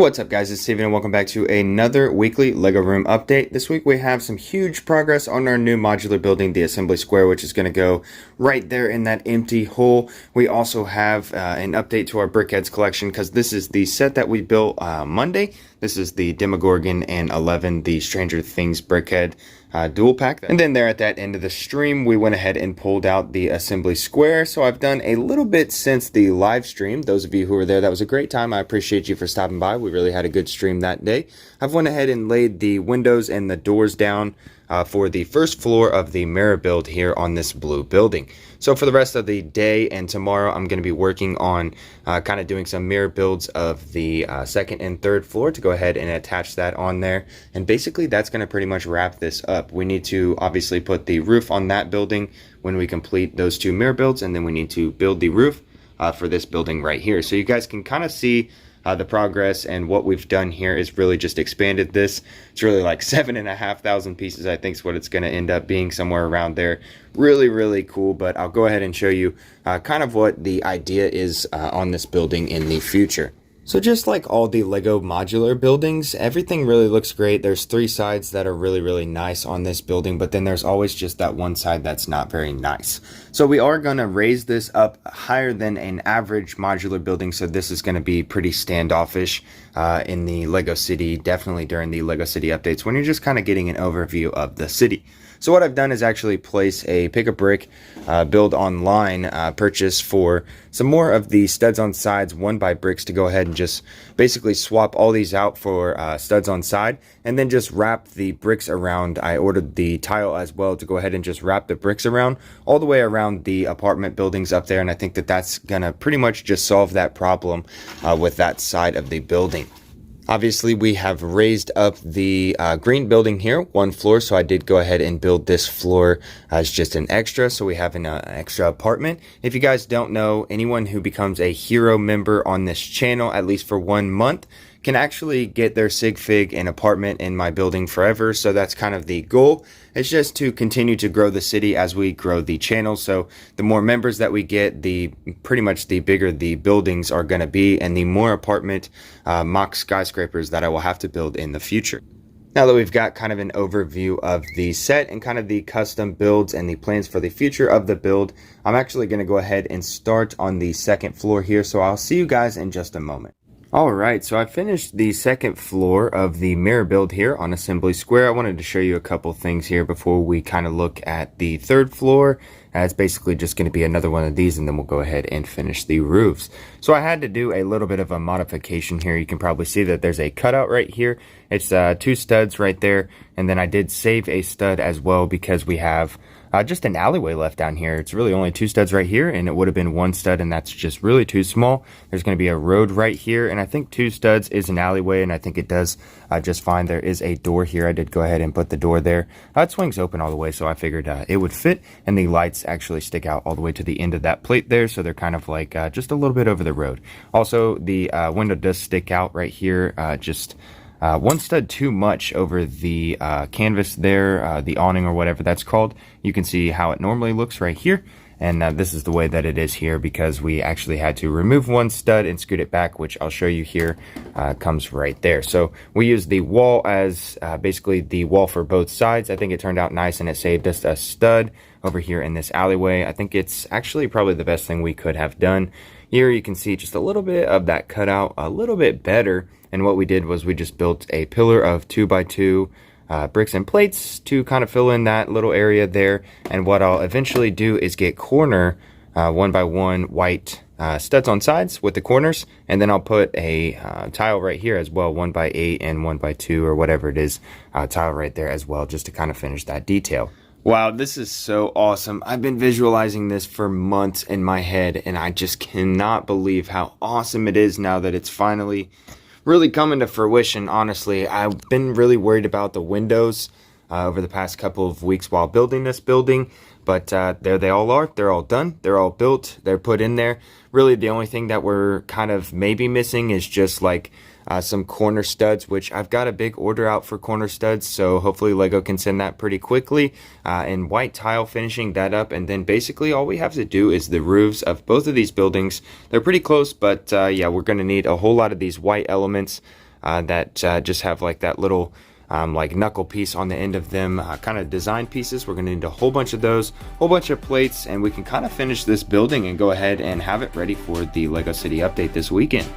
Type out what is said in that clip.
What's up guys, it's Steven and welcome back to another weekly LEGO room update. This week we have some huge progress on our new modular building, the assembly square, which is going to go right there in that empty hole. We also have an update to our brickheads collection because this is the set that we built Monday. This is the Demogorgon and 11, the Stranger Things brickhead dual pack. And then there at that end of the stream, we went ahead and pulled out the assembly square. So I've done a little bit since the live stream. Those of you who were there, that was a great time. I appreciate you for stopping by. We really had a good stream that day. I've went ahead and laid the windows and the doors down for the first floor of the mirror build here on this blue building. So for the rest of the day and tomorrow, I'm going to be working on kind of doing some mirror builds of the second and third floor to go ahead and attach that on there. And basically that's going to pretty much wrap this up. We need to obviously put the roof on that building when we complete those two mirror builds, and then we need to build the roof for this building right here. So you guys can kind of see the progress, and what we've done here is really just expanded this. It's really like 7,500 pieces, I think is what it's going to end up being, somewhere around there. Really cool, but I'll go ahead and show you kind of what the idea is on this building in the future. So just like all the LEGO modular buildings, everything really looks great. There's three sides that are really nice on this building, but then there's always just that one side that's not very nice. So we are going to raise this up higher than an average modular building, so this is going to be pretty standoffish in the LEGO City, definitely during the LEGO City updates when you're just kind of getting an overview of the city. So what I've done is actually place a pick a brick build online purchase for some more of the studs on sides, 1x bricks, to go ahead and just basically swap all these out for studs on side, and then just wrap the bricks around. I ordered the tile as well to go ahead and just wrap the bricks around all the way around the apartment buildings up there, and I think that that's gonna pretty much just solve that problem with that side of the building. Obviously, we have raised up the green building here, one floor, so I did go ahead and build this floor as just an extra, so we have an extra apartment. If you guys don't know, anyone who becomes a hero member on this channel, at least for 1 month, can actually get their sig fig and apartment in my building forever. So that's kind of the goal. It's just to continue to grow the city as we grow the channel. So the more members that we get, the pretty much the bigger the buildings are going to be, and the more apartment mock skyscrapers that I will have to build in the future. Now that we've got kind of an overview of the set and kind of the custom builds and the plans for the future of the build, I'm actually going to go ahead and start on the second floor here. So I'll see you guys in just a moment. Alright, so I finished the second floor of the mirror build here on Assembly Square. I wanted to show you a couple things here before we kind of look at the third floor. It's basically just going to be another one of these, and then we'll go ahead and finish the roofs. So I had to do a little bit of a modification here. You can probably see that there's a cutout right here. It's two studs right there, and then I did save a stud as well because we have just an alleyway left down here. It's really only two studs right here, and it would have been one stud, and that's just really too small. There's going to be a road right here, and I think two studs is an alleyway, and I think it does just fine. There is a door here. I did go ahead and put the door there. It swings open all the way, so I figured it would fit, and the lights actually stick out all the way to the end of that plate there, so they're kind of like just a little bit over the road. Also, the window does stick out right here, just one stud too much over the canvas there, the awning or whatever that's called. You can see how it normally looks right here, and this is the way that it is here because we actually had to remove one stud and scoot it back, which I'll show you here. Comes right there. So we used the wall as basically the wall for both sides. I think it turned out nice, and it saved us a stud over here in this alleyway. I think it's actually probably the best thing we could have done. Here you can see just a little bit of that cutout, a little bit better. And what we did was we just built a pillar of 2x2 bricks and plates to kind of fill in that little area there. And what I'll eventually do is get corner 1x1 white studs on sides with the corners, and then I'll put a tile right here as well, 1x8 and 1x2 or whatever it is, tile right there as well, just to kind of finish that detail. Wow, this is so awesome. I've been visualizing this for months in my head, and I just cannot believe how awesome it is now that it's finally really coming to fruition. Honestly, I've been really worried about the windows over the past couple of weeks while building this building, but there they all are. They're all done. They're all built. They're put in there. Really, the only thing that we're kind of maybe missing is just like some corner studs, which I've got a big order out for corner studs, so hopefully LEGO can send that pretty quickly, and white tile finishing that up, and then basically all we have to do is the roofs of both of these buildings. They're pretty close, but yeah, we're going to need a whole lot of these white elements that just have like that little like knuckle piece on the end of them, kind of design pieces. We're going to need a whole bunch of those, whole bunch of plates, and we can kind of finish this building and go ahead and have it ready for the Lego City update this weekend.